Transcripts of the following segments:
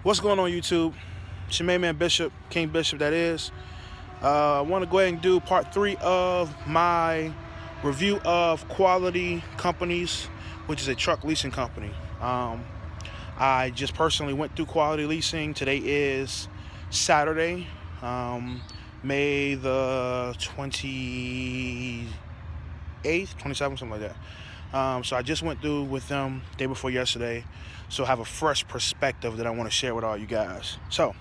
What's going on, YouTube? It's your main man Bishop, King Bishop, that is. I want to go ahead and do part 3 of my review of Quality Companies, which is a truck leasing company. I just personally went through Quality Leasing. Today is Saturday, May the 28th, 27th, something like that. So I just went through with them day before yesterday, so I have a fresh perspective that I want to share with all you guys. So,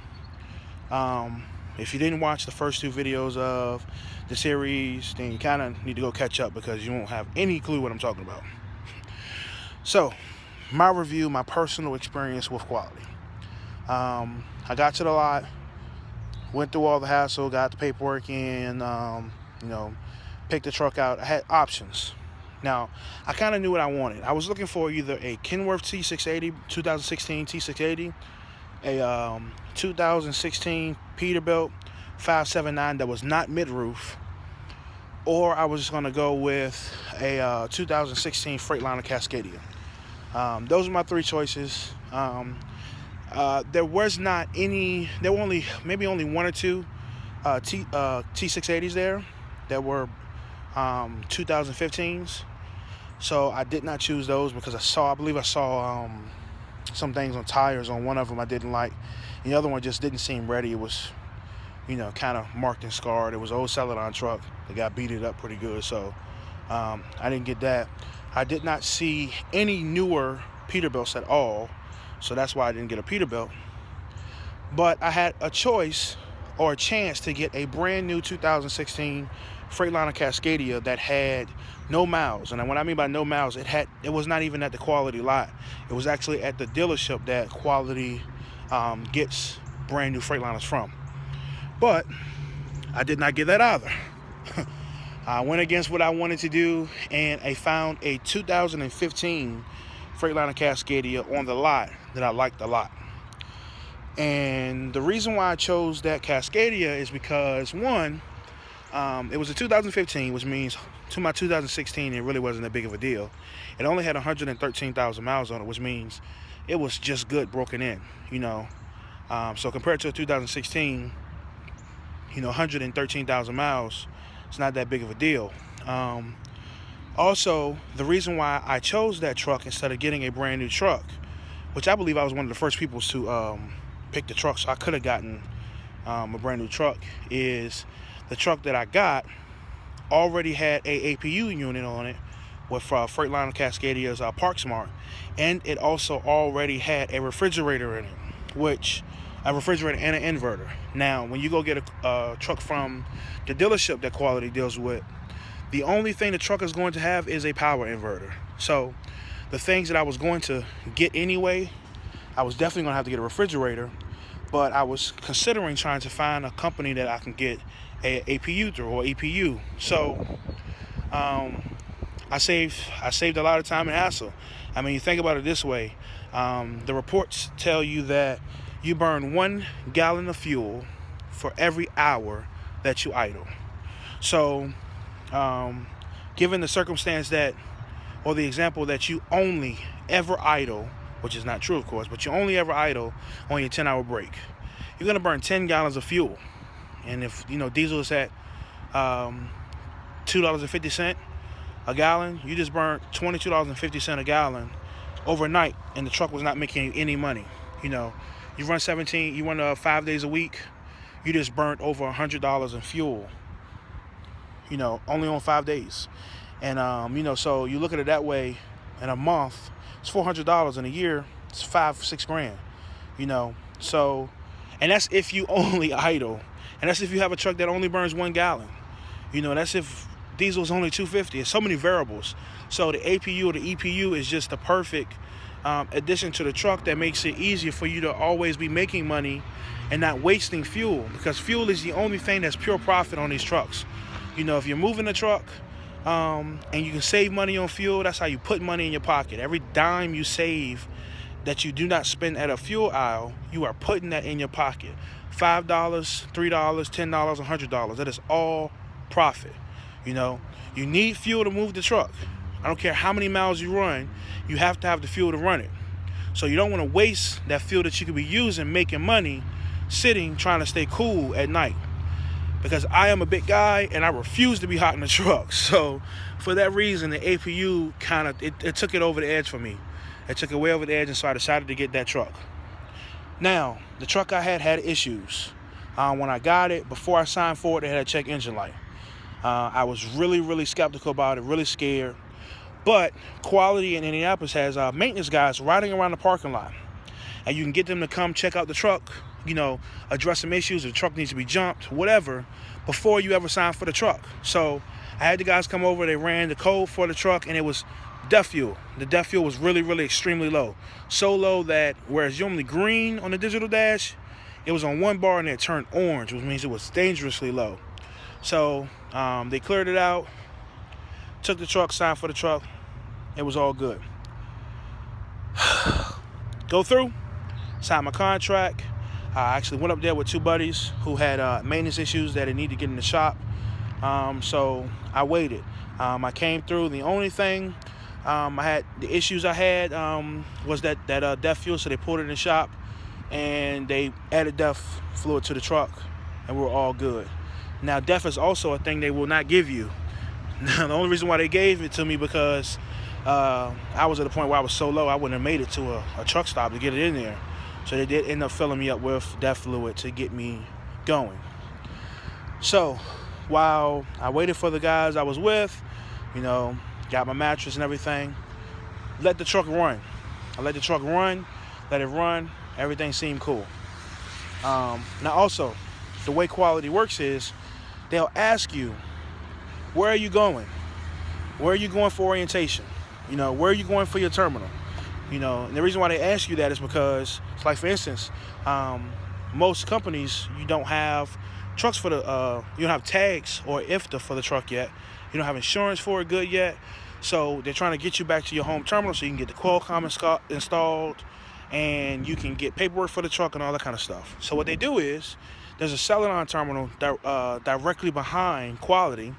if you didn't watch the first 2 videos of the series, then you kind of need to go catch up because you won't have any clue what I'm talking about. So, my review, my personal experience with Quality. I got to the lot, went through all the hassle, got the paperwork in, picked the truck out. I had options. Now, I kind of knew what I wanted. I was looking for either a Kenworth T680, 2016 T680, a 2016 Peterbilt 579 that was not mid-roof, or I was just going to go with a 2016 Freightliner Cascadia. Those are my 3 choices. There was not any, there were maybe only 1 or 2 T680s there that were 2015s. So I did not choose those because I believe I saw some things on tires on one of them I didn't like. The other one just didn't seem ready. It was, kind of marked and scarred. It was an old Celadon truck. They got beat up pretty good. So I didn't get that. I did not see any newer Peterbilts at all. So that's why I didn't get a Peterbilt. But I had a choice or a chance to get a brand new 2016 Freightliner Cascadia that had no miles. And what I mean by no miles, it was not even at the Quality lot. It was actually at the dealership that Quality gets brand new Freightliners from. But I did not get that either. I went against what I wanted to do, and I found a 2015 Freightliner Cascadia on the lot that I liked a lot. And the reason why I chose that Cascadia is because, one, it was a 2015, which means to my 2016, it really wasn't that big of a deal. It only had 113,000 miles on it, which means it was just good broken in, So compared to a 2016, 113,000 miles, it's not that big of a deal. Also, the reason why I chose that truck instead of getting a brand new truck, which I believe I was one of the first people to pick the truck, so I could have gotten a brand new truck, is the truck that I got already had a APU unit on it with Freightliner Cascadia's Park Smart, and it also already had a refrigerator in it, a refrigerator and an inverter. Now, when you go get a truck from the dealership that Quality deals with, the only thing the truck is going to have is a power inverter. So the things that I was going to get anyway, I was definitely going to have to get a refrigerator, but I was considering trying to find a company that I can get a APU through, or EPU. So I saved a lot of time and hassle. I mean, you think about it this way. The reports tell you that you burn 1 gallon of fuel for every hour that you idle. So given the circumstance or the example that you only ever idle, which is not true, of course, but you only ever idle on your 10-hour break, you're going to burn 10 gallons of fuel. And if, diesel is at $2.50 a gallon, you just burnt $22.50 a gallon overnight, and the truck was not making any money. You run 5 days a week, you just burnt over $100 in fuel, only on 5 days. And, so you look at it that way, in a month, it's $400. In a year, it's $5-6 grand, So, and that's if you only idle. And that's if you have a truck that only burns 1 gallon. That's if diesel is only $2.50. There's so many variables. So the APU or the EPU is just the perfect addition to the truck that makes it easier for you to always be making money and not wasting fuel, because fuel is the only thing that's pure profit on these trucks. If you're moving a truck and you can save money on fuel, that's how you put money in your pocket. Every dime you save that you do not spend at a fuel aisle, you are putting that in your pocket. $5, $3, $10, $100. That is all profit. You need fuel to move the truck. I don't care how many miles you run, you have to have the fuel to run it. So you don't want to waste that fuel that you could be using making money sitting trying to stay cool at night. Because I am a big guy and I refuse to be hot in the truck. So for that reason, the APU kind of, it took it over the edge for me. It took it way over the edge, and so I decided to get that truck. Now, the truck I had issues. When I got it, before I signed for it, it had a check engine light. I was really, really skeptical about it, really scared. But Quality in Indianapolis has maintenance guys riding around the parking lot. And you can get them to come check out the truck, address some issues, if the truck needs to be jumped, whatever, before you ever sign for the truck. So I had the guys come over, they ran the code for the truck, and it was DEF fuel. The DEF fuel was really, really extremely low. So low that whereas normally green on the digital dash, it was on one bar and it turned orange, which means it was dangerously low. So they cleared it out, took the truck, signed for the truck. It was all good. Go through, signed my contract. I actually went up there with two buddies who had maintenance issues that they needed to get in the shop. So I waited. I came through. The only thing the issues I had was that DEF fuel, so they pulled it in the shop and they added DEF fluid to the truck, and we were all good. Now, DEF is also a thing they will not give you. Now, the only reason why they gave it to me because I was at a point where I was so low I wouldn't have made it to a truck stop to get it in there. So they did end up filling me up with DEF fluid to get me going. So while I waited for the guys I was with, got my mattress and everything, let the truck run. I let the truck run, let it run. Everything seemed cool. Now also, the way Quality works is they'll ask you, where are you going? Where are you going for orientation? Where are you going for your terminal? And the reason why they ask you that is because it's like, for instance, most companies, you don't have trucks for you don't have tags or IFTA for the truck yet. You don't have insurance for it good yet. So they're trying to get you back to your home terminal so you can get the Qualcomm installed and you can get paperwork for the truck and all that kind of stuff. So what they do is there's a Celadon terminal directly behind Quality,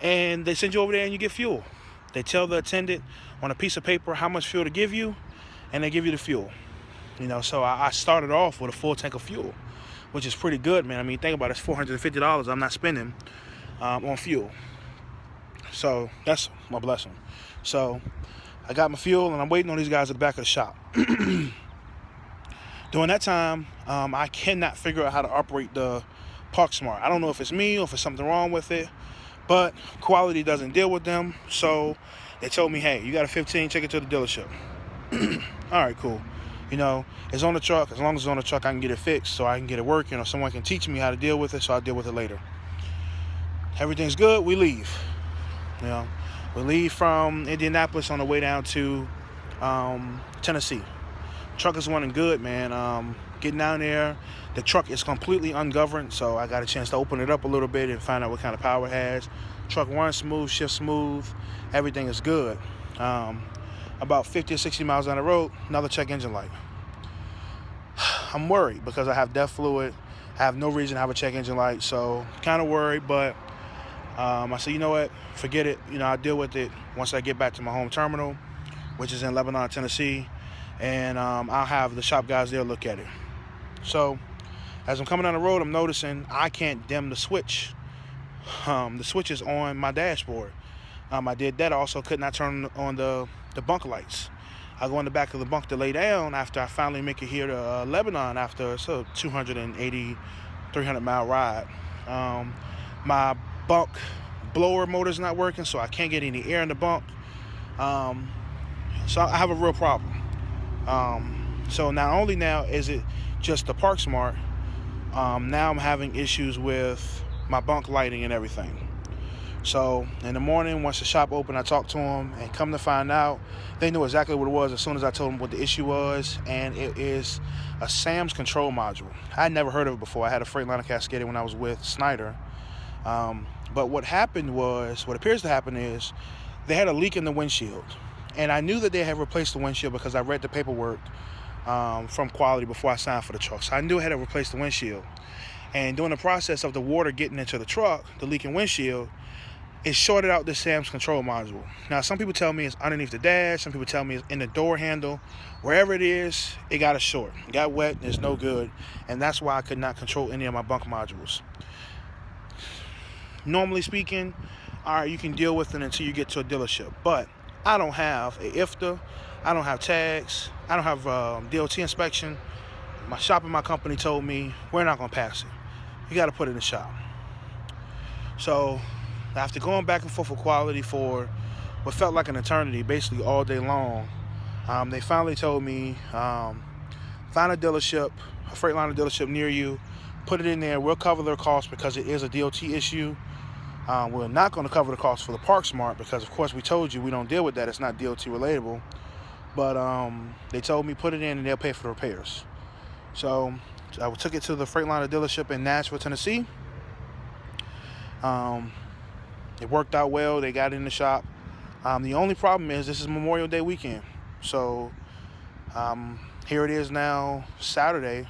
and they send you over there and you get fuel. They tell the attendant on a piece of paper how much fuel to give you, and they give you the fuel. So I started off with a full tank of fuel, which is pretty good, man. I mean, think about it, it's $450 I'm not spending on fuel. So that's my blessing. So I got my fuel, and I'm waiting on these guys at the back of the shop. During that time, I cannot figure out how to operate the Park Smart. I don't know if it's me or if it's something wrong with it, but Quality doesn't deal with them. So they told me, hey, you got a 15, take it to the dealership. All right, cool. It's on the truck. As long as it's on the truck, I can get it fixed so I can get it working, or someone can teach me how to deal with it, so I'll deal with it later. Everything's good. We leave. We leave from Indianapolis on the way down to Tennessee. Truck is running good, man. Getting down there, the truck is completely ungoverned, so I got a chance to open it up a little bit and find out what kind of power it has. Truck runs smooth, shifts smooth, everything is good. About 50 or 60 miles down the road, another check engine light. I'm worried because I have DEF fluid. I have no reason to have a check engine light, so kind of worried, but I said, you know what, forget it. I'll deal with it once I get back to my home terminal, which is in Lebanon, Tennessee, and I'll have the shop guys there look at it. So as I'm coming down the road, I'm noticing I can't dim the switch. The switch is on my dashboard. I did that. I also could not turn on the bunk lights. I go in the back of the bunk to lay down after I finally make it here to Lebanon after it's a 280, 300-mile ride. My bunk blower motor's not working, so I can't get any air in the bunk. So I have a real problem. So not only now is it just the Park Smart, now I'm having issues with my bunk lighting and everything. So in the morning, once the shop opened, I talked to them, and come to find out, they knew exactly what it was as soon as I told them what the issue was, and it is a SAMS control module. I had never heard of it before. I had a Freightliner Cascadia when I was with Snyder. But what appears to happen is they had a leak in the windshield. And I knew that they had replaced the windshield because I read the paperwork from Quality before I signed for the truck. So I knew I had to replace the windshield. And during the process of the water getting into the truck, the leaking windshield, it shorted out the Sam's control module. Now, some people tell me it's underneath the dash. Some people tell me it's in the door handle. Wherever it is, it got a short. It got wet, and it's no good. And that's why I could not control any of my bunk modules. Normally speaking, all right, you can deal with it until you get to a dealership. But I don't have a IFTA. I don't have tags. I don't have DOT inspection. My shop and my company told me, we're not going to pass it. You got to put it in the shop. So after going back and forth with quality for what felt like an eternity, basically all day long, they finally told me, find a dealership, a Freightliner dealership near you, put it in there. We'll cover their costs because it is a DOT issue. We're not going to cover the cost for the Park Smart because, of course, we told you we don't deal with that. It's not DOT relatable. But they told me put it in and they'll pay for the repairs. So I took it to the Freightliner dealership in Nashville, Tennessee. It worked out well. They got it in the shop. The only problem is this is Memorial Day weekend. So here it is now, Saturday.